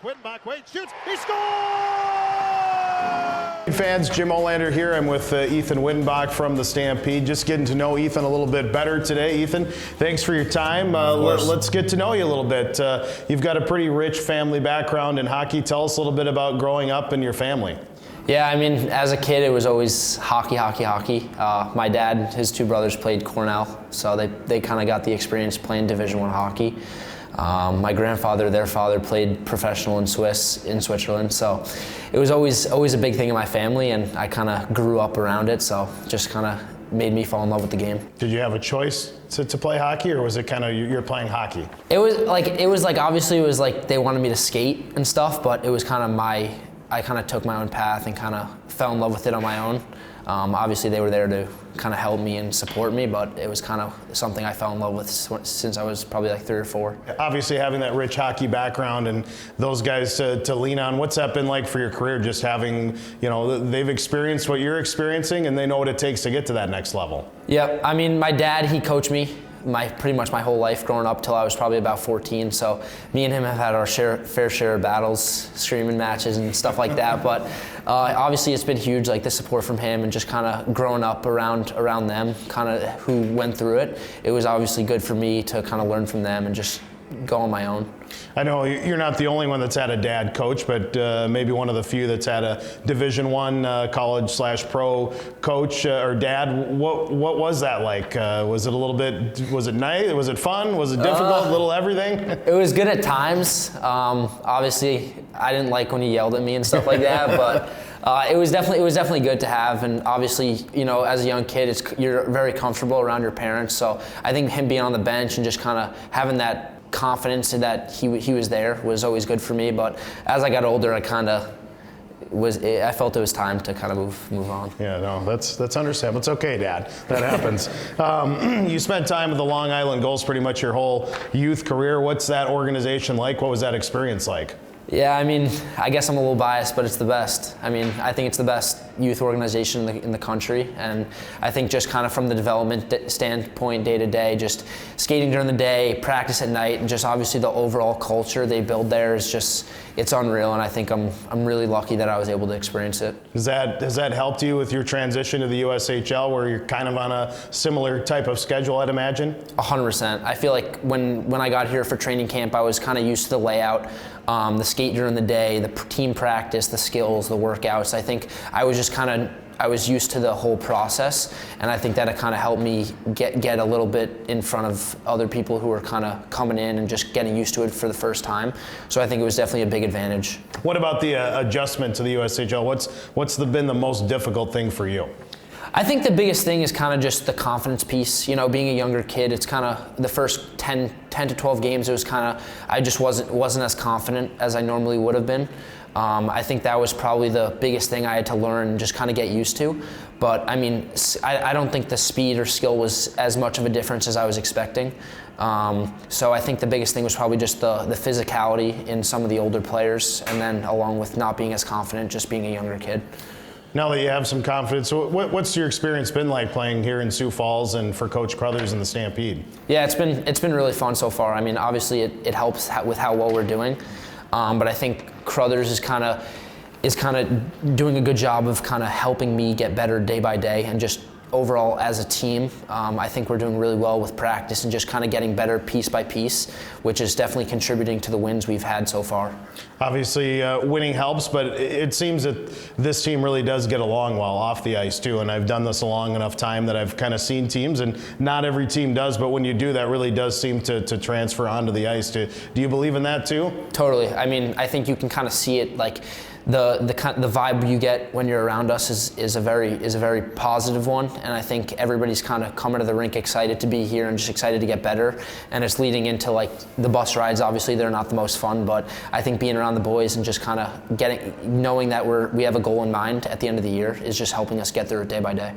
Wyttenbach waits, shoots, he scores! Fans, Jim Olander here. I'm with Ethan Wyttenbach from the Stampede. Just getting to know Ethan a little bit better today. Ethan, thanks for your time. Let's get to know you a little bit. You've got a pretty rich family background in hockey. Tell us a little bit about growing up in your family. Yeah, I mean, as a kid, it was always hockey. My dad, his two brothers played Cornell, so they kind of got the experience playing Division I hockey. My grandfather, their father, played professional in Switzerland, so it was always a big thing in my family, and I kind of grew up around it, so just kind of made me fall in love with the game. Did you have a choice to play hockey, or was it kind of you're playing hockey? It was like obviously it was like they wanted me to skate and stuff, but it was kind of I kind of took my own path and kind of fell in love with it on my own. Obviously they were there to kind of help me and support me, but it was kind of something I fell in love with since I was probably like 3 or 4. Obviously having that rich hockey background and those guys to lean on, what's that been like for your career, just having, they've experienced what you're experiencing and they know what it takes to get to that next level? Yep, I mean, my dad, he coached me pretty much my whole life growing up till I was probably about 14, so me and him have had our fair share of battles, screaming matches and stuff like that, but obviously it's been huge, like the support from him and just kind of growing up around them, kind of who went through it. It was obviously good for me to kind of learn from them and just go on my own. I know you're not the only one that's had a dad coach, but maybe one of the few that's had a Division I college/pro coach or dad. What was that like? Was it a little bit? Was it nice? Was it fun? Was it difficult? A little everything? It was good at times. Obviously, I didn't like when he yelled at me and stuff like that, but. It was definitely good to have, and obviously, as a young kid, you're very comfortable around your parents. So I think him being on the bench and just kind of having that confidence that he was there was always good for me. But as I got older, I felt it was time to kind of move on. Yeah, no, that's understandable. It's okay, Dad. That happens. You spent time with the Long Island Gulls pretty much your whole youth career. What's that organization like? What was that experience like? Yeah, I mean, I guess I'm a little biased, but it's the best. I mean, I think it's the best youth organization in the country, and I think just kind of from the development standpoint, day to day, just skating during the day, practice at night, and just obviously the overall culture they build there is just, it's unreal, and I think I'm really lucky that I was able to experience it. Has that helped you with your transition to the USHL, where you're kind of on a similar type of schedule, I'd imagine? 100%. I feel like when I got here for training camp, I was kind of used to the layout, the skate during the day, the team practice, the skills, the workouts. I think I was used to the whole process, and I think that it kind of helped me get a little bit in front of other people who were kind of coming in and just getting used to it for the first time. So I think it was definitely a big advantage. What about the adjustment to the USHL? What's been the most difficult thing for you? I think the biggest thing is kind of just the confidence piece. Being a younger kid, it's kind of the first 10 to 12 games, it was kind of, I just wasn't as confident as I normally would have been. I think that was probably the biggest thing I had to learn and just kind of get used to. But I mean, I don't think the speed or skill was as much of a difference as I was expecting. So I think the biggest thing was probably just the physicality in some of the older players, and then along with not being as confident, just being a younger kid. Now that you have some confidence, what's your experience been like playing here in Sioux Falls and for Coach Crothers in the Stampede? Yeah, it's been really fun so far. I mean, obviously it helps with how well we're doing, but I think Crothers is kind of doing a good job of kind of helping me get better day by day, and just overall as a team, I think we're doing really well with practice and just kind of getting better piece by piece, which is definitely contributing to the wins we've had so far. Obviously, winning helps, but it seems that this team really does get along well off the ice too, and I've done this a long enough time that I've kind of seen teams, and not every team does, but when you do, that really does seem to transfer onto the ice. Do you believe in that too? Totally. I mean, I think you can kind of see it, like the vibe you get when you're around us is a very positive one, and I think everybody's kind of coming to the rink excited to be here and just excited to get better, and it's leading into like the bus rides. Obviously they're not the most fun, but I think being around the boys and just kind of knowing that we have a goal in mind at the end of the year is just helping us get through it day by day.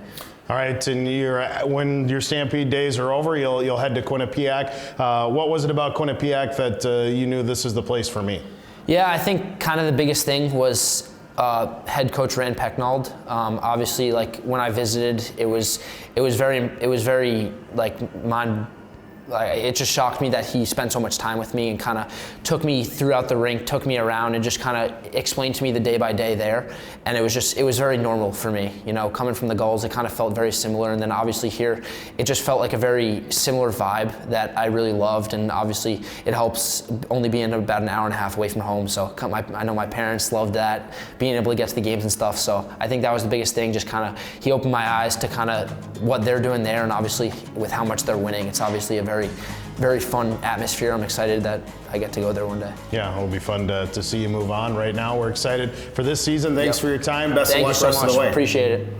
All right, and when your Stampede days are over, you'll head to Quinnipiac. What was it about Quinnipiac that you knew this is the place for me? Yeah, I think kind of the biggest thing was head coach Rand Pecknold. Obviously, like when I visited, it was very like it just shocked me that he spent so much time with me and kind of took me throughout the rink, took me around, and just kind of explained to me the day by day there. And it was very normal for me. You know, coming from the Gulls, it kind of felt very similar. And then obviously here, it just felt like a very similar vibe that I really loved. And obviously it helps only being about an hour and a half away from home. So I know my parents loved that, being able to get to the games and stuff. So I think that was the biggest thing, just kind of, he opened my eyes to kind of what they're doing there. And obviously with how much they're winning, it's obviously a very fun atmosphere. I'm excited that I get to go there one day. Yeah, it'll be fun to see you move on. Right now, we're excited for this season. Thanks for your time. Best of luck Thank you so rest of much. the way. Appreciate it.